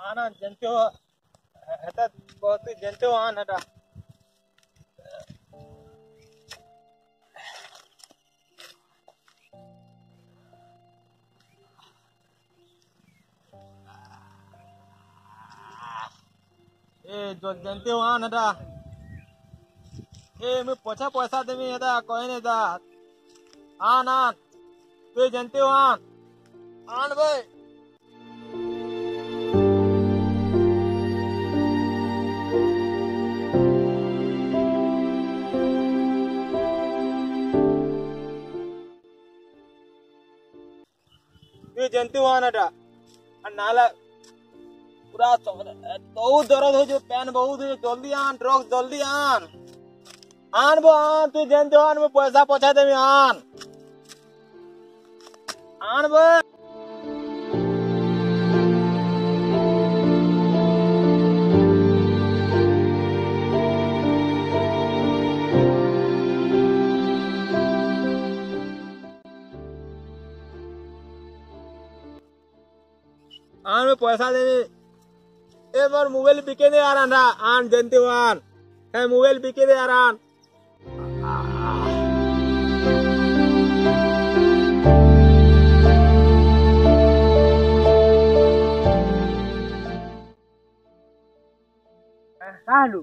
आना जनते हो हेता बहुत जनते हो आना टा ए जो जनते हो आना टा ए मैं पछा पैसा देमी हेता कोई नहीं दा आना तू जनते हो आन भाई तू जनते हो आना टा नाला पूरा बहुत दर्द हो जो पैन बहुत हो जल्दी आन ड्रग्स जल्दी आन बो आन तू जनते हो आन मैं पैसा पछा देमी आन बो आन में पैसा देवी ए मोर मोबाइल बिके दे आरान रा आन जनते हो आन ए मोबाइल बिके दे आरान कालू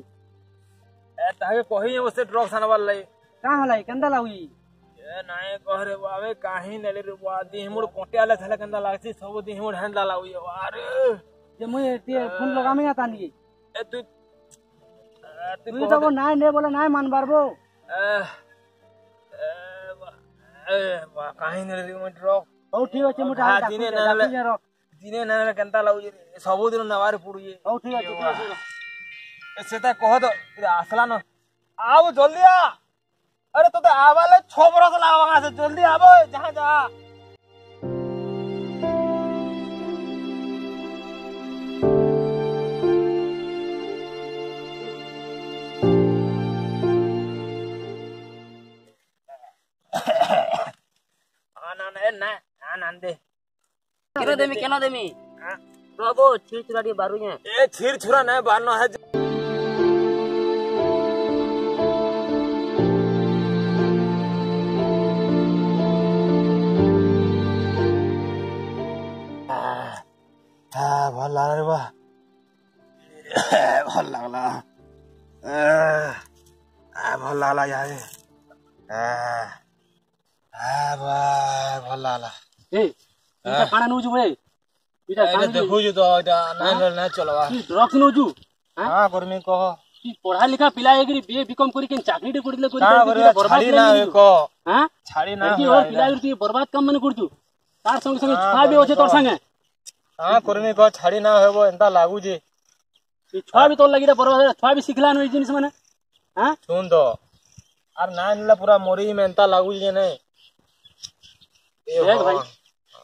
ए ताके कहि ओसे ड्रग्स आनवार लाई का हलाई कंदा लाउई ए नाय कहरे बाबे काहे नेले रे बा दिहमुड़ कोटियाले थले कंदा लागसी सब दिहमुड़ हैंडला लाउई अरे जे मुई ते फोन लगामे आतानी ए तू तू तो नाय ने बोले नाय मान बारबो बा काहे नेले रे ड्रग ओ ठीक अछि मुटा दिने नाले कंता लाउई सब दिन नवार पुड़ुई ओ ठीक अछि सेता कह तो आसला न आओ जल्दी आ अरे तो आवाले 6 बरस लागवा से जल्दी आबो जहां जा आन दे केनो देमी प्रभु छीर छुरा दी बारू ने ए छीर छुरा नहीं बारनो है भल लागला रे बा भल लागला भल लागला यार बा भल लागला ए इटा काना नुजु बे इटा ए देखो जो तो इटा ना चलवा की ड्रग्स नुजु हां करमी कह की पढ़ा लिखा पिला एगरी बीए बीकॉम करी के चाकरी दे करले छाड़ी ना को हां छाड़ी ना की और पिला एगरी बर्बाद काम मन करजु तार संग संग छुआ भी होचे तोर संगे हां करमी को छाड़ी ना होबो एंता लागु जे ई छुआ भी तोर लागि रे बर्बाद छुआ भी सिखला न ई जिनिस माने हां सुन दो आर ना नला पूरा मोरी में एंता लागु जे नहीं देख भाई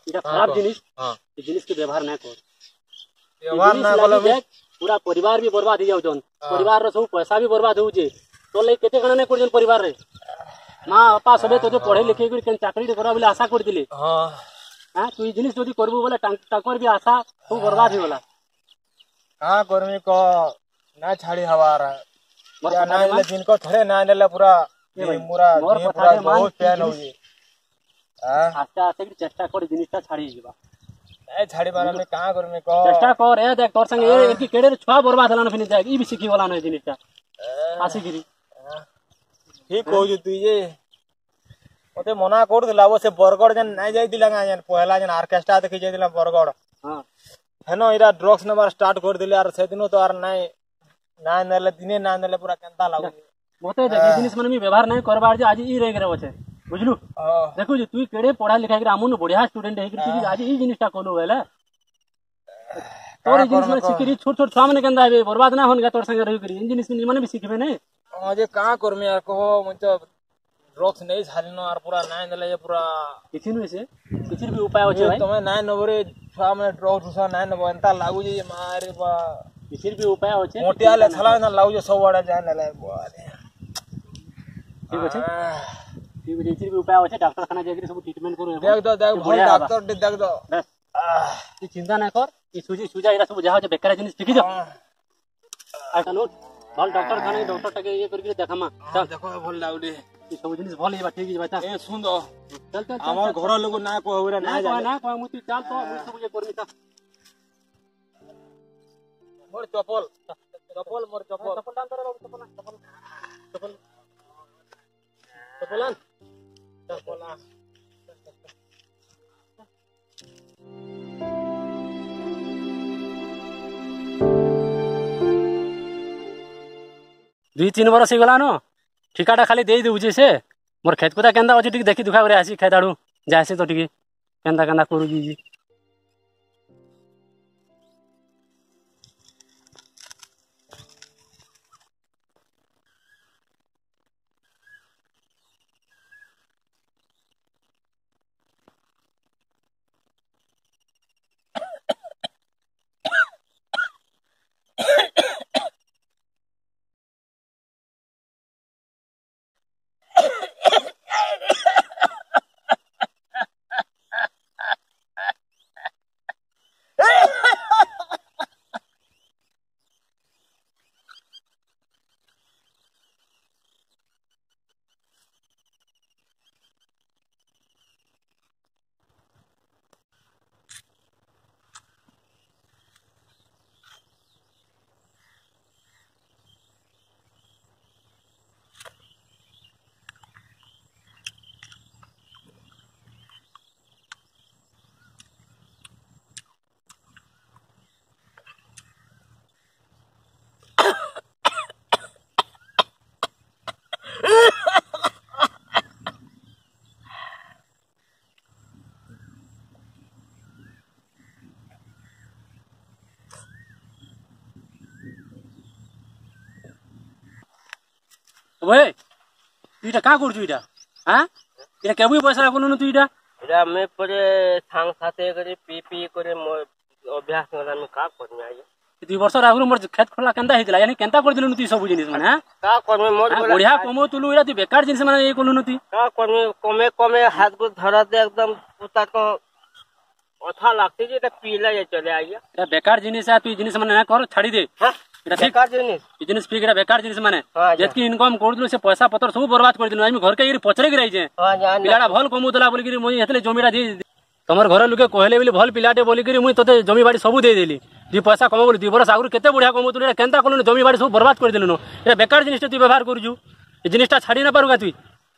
इटा खराब जिनिस हां ई जिनिस के व्यवहार ना कर व्यवहार ना बोले देख पूरा परिवार भी बर्बाद हो जाउछन परिवार रो सब पैसा भी बर्बाद हो जे तो ले केते गण ने करजन परिवार रे मां पापा सबे तो जो पढ़े लिखे के चाकरी दे करा बोले आशा कर दिले हां हां तू ई जिनिस जदी करबो बोले टाकर भी आशा तो बर्बाद हो गेला हां करमी को ना छाड़ी हवार या ना ले दिन को थरे ना ले पूरा पूरा बहुत पेन हो जे आस्ते आस्ते की चेष्टा कर जिनिसटा छाड़ी जीवा ए छाड़ी बारे में का करमी को चेष्टा कर ए देख तोर संग ए की केड़े छुआ बर्बाद हलान फिनि जाय ई भी सिखी वाला न जिनिसटा आसी गिरी ठीक हो जे तू जे ओते मना कर दिला वो से बरगड़ जन नहीं जाई दिला जन पहला जन ऑर्केस्ट्रा देखि जाई दिला बरगड़ हां हेनो इरा ड्रग्स नंबर स्टार्ट कर दिले आर से दिनो तो आर नहीं ना नेले दिने ना नेले पूरा केंता लागु मोते जे जिनिस मन में व्यवहार नहीं करबार जे आज ई रह गरे होचे बुझलु देखो जे तू केड़े पढ़ा लिखा के आमुन बढ़िया स्टूडेंट है कि आज ई जिनिसटा कोलो वेला तोर जिनिस में सिकरी छोट छोट छुआ मन केंदा है बर्बाद ना होन गा तोर संग रही करी इन जिनिस में मन भी सिखबे नहीं जे का करमी यार कहो मतलब ड्रग्स नहीं छालिनो आर पूरा नाय नेले पूरा किछिनु से किछिर भी उपाय होचे भाई तमे नाय नबरे छुआ मन ड्रग्स उसा नाय नब एंता लागु जे मारे बा किछिर भी उपाय होचे मोटिया ले छला ना लागु जे सब वाडा जाय नेले बोले ठीक अछि ठीक किछिर भी उपाय होचे डॉक्टर खाना जाके सब ट्रीटमेंट करो देख दो भाई डॉक्टर देख दो तू चिंता ना कर ई सुजी सुजा एरा सब जहा बेकार जिनिस ठीक जा आ चलो भल डॉक्टर खाने डॉक्टर टके ये करके देखामा चल देखो भल लाउडी ई सब जिनिस भल हेबा ठीक जा बता ए सुन दो चल चल हमर घर लोग ना कहबरे ना जाने ना को मुती चल तो मुई सब ये करमी ता मोर चप्पल चप्पल मोर चप्पल चप्पल डाल दे चप्पल चप्पल चप्पल चप्पल दुई तीन बरस गलान ठिकाटा खाली दे दूचे से मोर खेत कोता केंदा अच्छे टिके देखी दुखा करे आसी खेत आड़ू जाए तो टिके केंदा केंदा करूजी ओए तुईटा का करछु इटा हां इटा केबुई पैसा कोनु तू इटा इटा मैं परे सांग साथे करे पी करे मो अभ्यास करला में का करमे आइए 2 वर्ष आगु मोर खेत खोला केंदा हितला यानी केंता कर दिलु तू सब जिनिस माने हां का करमे मोर बढ़िया कमो तुलु इटा तू बेकार जिनिस माने ए कोनु तू का करमे कमे कमे हाथ को धरा दे एकदम पुता को अच्छा लागते जे त पीला जे चले आइए इटा बेकार जिनिस है तू जिनिस माने ना कर छाड़ी दे हां इटा बेकार जिनिस जिनिस पी के बेकार जिनिस माने हां जेतकी इनकम कर दिलु से पैसा पतर सब बर्बाद कर दिलु आमी घर के पचरे गिराई जे हां जान पिलाडा भल कमोतला बोली कि मुई हेतले जमीडा दे तमर घर लोके कहले बोली भल पिलाटे बोली कि मुई तते जमी बाड़ी सब दे देली दी पैसा कम बोली 2 वर्ष आगु केते बढ़िया कमोतु रे केंता कोनु जमी बाड़ी सब बर्बाद कर दिलु ए बेकार जिनिस तू व्यवहार करजु ए जिनिसटा छाडी ना पारुगा तू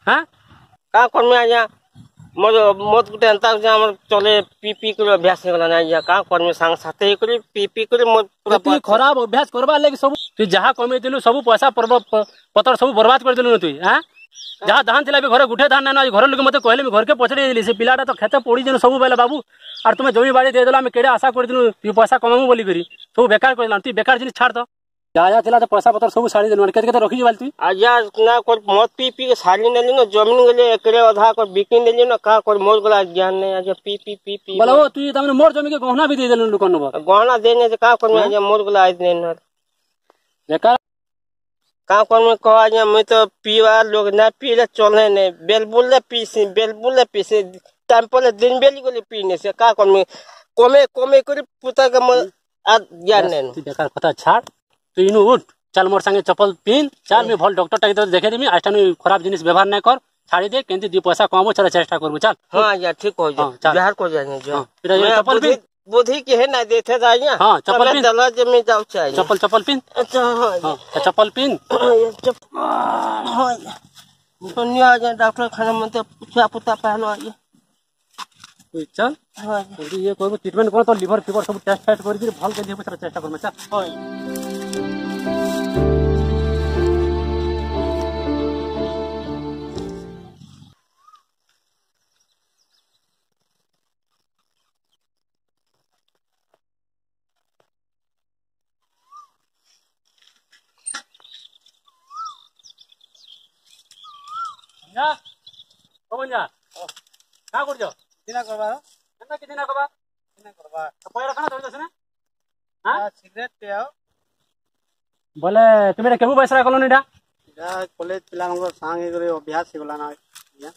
हां का करमे आया मोर मत गुटे अंता जे हमर चले पी के अभ्यास गला ना या का करमे संग साथे करे पी करे मोर पूरा तू खराब अभ्यास करबा लागि सब तू जहा कमे दिलु सब पैसा पतर सब बर्बाद कर दिलु तू हां जहाँ धान थिला घर गुठे धान ना घर लोग मत कहले घर के पछड़े देली से पिलाटा तो खेते पड़ी जन सब बेला बाबू और तुम जमी बाड़ी दे देला मैं केड़े आशा कर दिनु तू पैसा कमामु बोली करी सब बेकार कर तू बेकार जिनिस छाड़ तो जा थिला तो पैसा पतर सब साड़ी देलु केते केते रखी जीवाल तू आजा ना कर मत पी के साड़ी नेली न जमीन गेले एकरे आधा कर बिकी नेली न का कर मोर गला ज्ञान नै आजा पी बोलो तू तमने मोर जमी के गहना भी दे देलु लोकन गहना देने से का कर आजा मोर गला आज नै न बेकार का कर में कह आजा मैं तो पीवा लोग ना पीले चले नै बेलबुल पीसे टाइम पर दिन बेली गोली पीने से का कर में कमे कर पुता के ज्ञान नै तू बेकार पता छाड़ तू इनु उठ चल मोर संगे चप्पल पिन चल मैं भल डॉक्टर टाके तो देखे देमी आज टाइम खराब जिनिस व्यवहार नै कर छाड़ी दे केंती 2 पैसा कमाबो चल चेष्टा करबो चल हां या ठीक हो जा बिहार को जाने जो चप्पल पिन बुद्धि के है ना देथे जाइया हां चप्पल पिन चला जे में जाऊ चाहिए चप्पल पिन अच्छा हां चप्पल पिन हां सुनिया जा डॉक्टर खाना में तो पूछा पुता पहलो आइए चल हां ये कोई ट्रीटमेंट कर तो लिवर फीवर सब टेस्ट फाइट कर के भल के देबो चेष्टा करमे चल हां जा कौन जा का कर जो किना करबा केना किना करबा तो पैरा खाना धर दसने हां सिगरेट पियाओ बोले तुमेरा केबु पैसा कलोनी डा जा कॉलेज पिला हमर संग करे अभ्यास गला ना या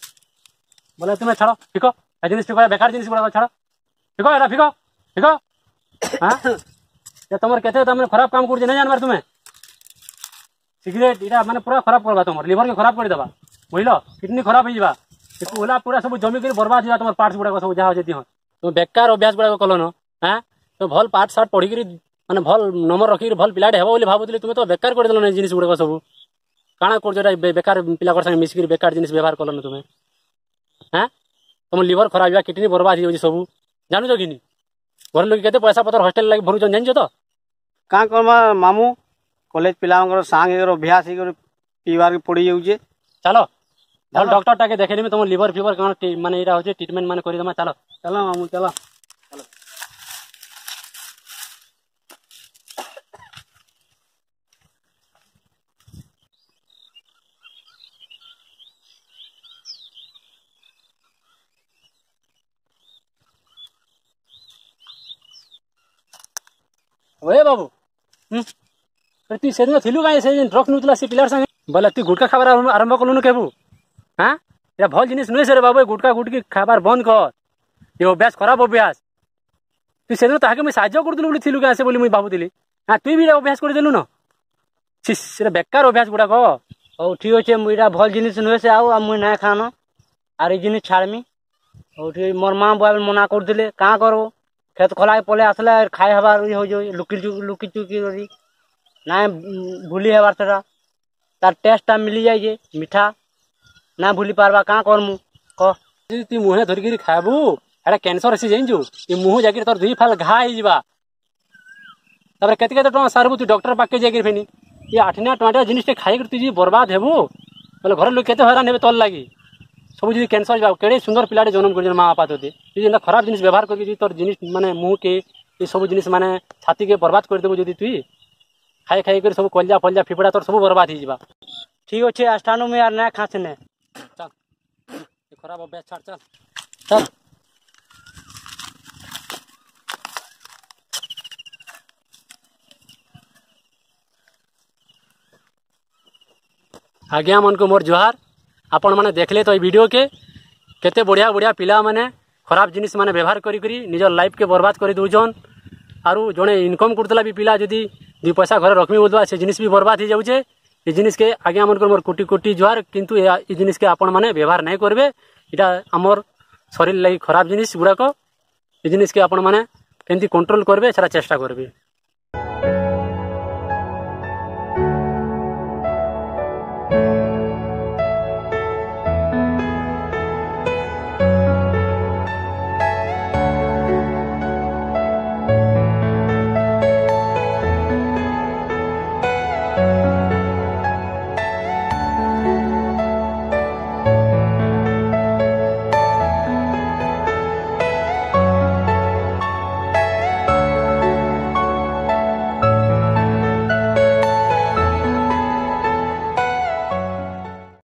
बोले तुम्हें छाड़ो ठीक है जिनिस ठीक है बेकार जिनिस गुड़ा छाड़ो फिको एटा फिको फिको हां ये तमर केते तमने खराब काम कर नहीं जानबार तुम्हें सिगरेट इटा माने पूरा खराब करबा तमर लिवर के खराब कर देबा बुझलो किडनी खराब हो जाबा ओला पूरा सब जमी के बर्बाद हो तमर पार्ट्स गुडा सब जा हो जती हो तुम बेकार अभ्यास गुडा कलो न हां तो भल पाठ साठ पढ़ी के माने भल नंबर रखी भल पिलाटे हेबो बोली भाबुतले तुमे तो बेकार कर देलो न जिनिस गुडा सब काना कर जोटा बेकार पिला कर संग मिसकी बेकार जिनिस व्यवहार कलो न तुमे हां तुम लिवर खराब या किडनी बर्बाद हो सब जानू जो किनी घर लोग केते पैसा पतर हॉस्टल लाग भरू जान जो तो का करबा मामू कॉलेज पिलांगर सांग एकर अभ्यास एकर पीवार के पड़ी जाउचे चलो भल डॉक्टर टाके देखेनी में तुम लिवर फीवर काना माने एरा होचे ट्रीटमेंट माने करी दमा चलो चलो मामू चलो ओए बाबू तू सेदिन थिलु काई से ड्रग नुतला से पिलार संगे बोले तू गुटका खाबार आरंभ कलु न केबू हां या भल जिनिस नुय से रे बाबू गुटका गुटकी खाबार बंद कर ये अभ्यास खराब अभ्यास तू सेदिन ताके मैं साहाय्य करदलु बोली थिलु काई से बोली मैं भाबुतिली हां तू भी अभ्यास कर देलु न छिस रे बेकार अभ्यास गुडा को ओ ठीक होचे मुइरा भल जिनिस नुय से आउ मुइ ना खानो आर जिनिस छाड़मी ओ ठीक मोर मां बाबा मना कर दिले का करो खेत खोला पले आसले खाए हबार हो जो लुकी चुकी करी ना भूली हबार सेटा तार टेस्ट टा मिली जाय जे मीठा ना भूली पारबा का करमु क तू मुहे धरि गिरी खाबू एटा कैंसर हसी जाइजु ये मुह जागिर तोर दुई फाल घा ही जिबा तबरे केते केते टका सारबू तू डॉक्टर पाके जागिर फेनी ये 8 टमाटर जिनिस ते खाइ कर तू जी बर्बाद हेबू बोले घर लोग केते हैरान हेबे तोल लागी सब जी कैंसर जाओ केड़े सुंदर पिलाटे जन्म कर माँ बापा तोते ये खराब जिनिस व्यवहार करके तोर जिनिस माने मुंह के ये सब जिनिस माने छाती के बर्बाद कर देबो जदी तू खाई खाई कर सब कलजा फलजा फिपड़ा तोर सब बर्बाद ही जिबा ठीक होचे आस्थानो में यार ना खासने चल ये खराब अभ्यास छाड़ चल चल आज्ञा मन को मोर जोहार आपण माने देखले तो वीडियो के केते बढ़िया बढ़िया पिला माने खराब जिनिस माने व्यवहार करी करी निजर लाइफ के बर्बाद कर दउजन आरु जने इनकम करतला भी पिला जदी दु पैसा घर रखमी बोलबा से जिनिस भी बर्बाद हो जाउचे ये जिनिस के आज्ञा मन को मोर कोटी कोटी जोहार किंतु ये जिनिस के आपण माने व्यवहार नहीं करबे इटा हमर शरीर लागि खराब जिनिस गुडा को ये जिनिस के आपण माने केंती कंट्रोल करबे सारा चेष्टा करबे।